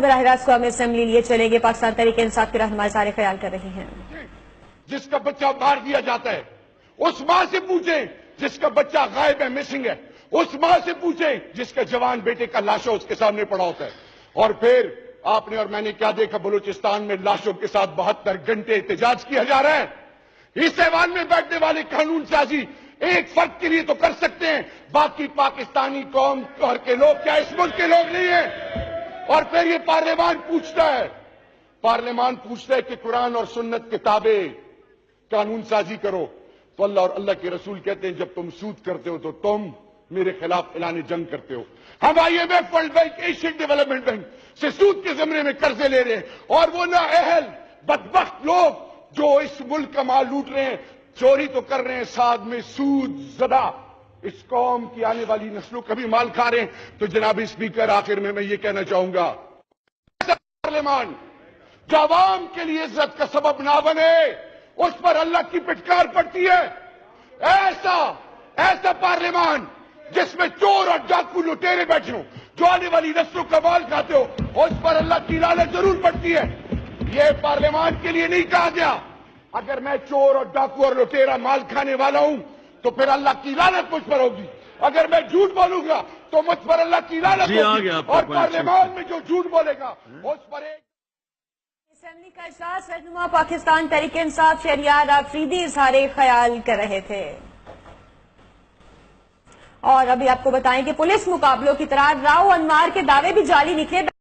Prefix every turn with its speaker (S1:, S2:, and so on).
S1: براہ راست قومی اسمبلی لیے چلیں گے پاکستان تحریک انصاف کے رہنما اظہار خیال کر رہے ہیں۔
S2: جس کا بچہ مار دیا جاتا ہے اس ماں سے پوچھیں، جس کا بچہ غائب ہے، مسنگ ہے، اس ماں سے پوچھیں جس کا جوان بیٹے کا لاشوں اس کے سامنے پڑا ہوتا ہے۔ اور پھر آپ نے اور میں نے کیا دیکھا، بلوچستان میں لاشوں کے ساتھ 72 گھنٹے احتجاج کیا جا رہا ہے۔ اس ایوان میں بیٹھنے والے قانون سازی ایک فرد کے لیے تو کر سکتے ہیں، باقی پاکستانی قوم کے لوگ کیا اس ملک کے لوگ نہیں ہیں؟ اور پھر یہ پارلیمان پوچھتا ہے کہ قرآن اور سنت کے تابع قانون سازی کرو، تو اللہ اور اللہ کے رسول کہتے ہیں جب تم سود کرتے ہو تو تم میرے خلاف اعلان جنگ کرتے ہو۔ ہم IMF، world bank, Asian development bank سے سود کے زمرے میں قرضے لے رہے ہیں، اور وہ نااہل بدبخت لوگ جو اس ملک کا مال لوٹ رہے ہیں، چوری تو کر رہے ہیں، ساتھ میں سود زدہ اس قوم کی آنے والی نسلوں کا بھی مال کھا رہے ہیں۔ تو جناب اسپیکر، آخر میں یہ کہنا چاہوں گا، پارلیمان جو عوام کے لیے عزت کا سبب نہ بنے اس پر اللہ کی پٹکار پڑتی ہے۔ ایسا پارلیمان جس میں چور اور ڈاکو لٹیرے بیٹھے ہوں، جو آنے والی نسلوں کا مال کھاتے ہو، اس پر اللہ کی لعنت ضرور پڑتی ہے۔ یہ پارلیمان کے لیے نہیں کہا گیا اگر میں چور اور ڈاکو اور لٹیرا مال کھانے والا ہوں تو پھر اللہ کی لعنت مجھ پر ہوگی، اگر میں جھوٹ بولوں گا تو مجھ پر اللہ کی لعنت ہوگی، اور پارلیمان میں جو جھوٹ بولے گا اس پر ایک
S1: اسمبلی کا اجلاس رہنما پاکستان تحریک انصاف شہریار آفریدی اظہار خیال کر رہے تھے۔ اور ابھی آپ کو بتائیں کہ پولیس مقابلوں کی طرح راؤ انوار کے دعوے بھی جعلی نکلے۔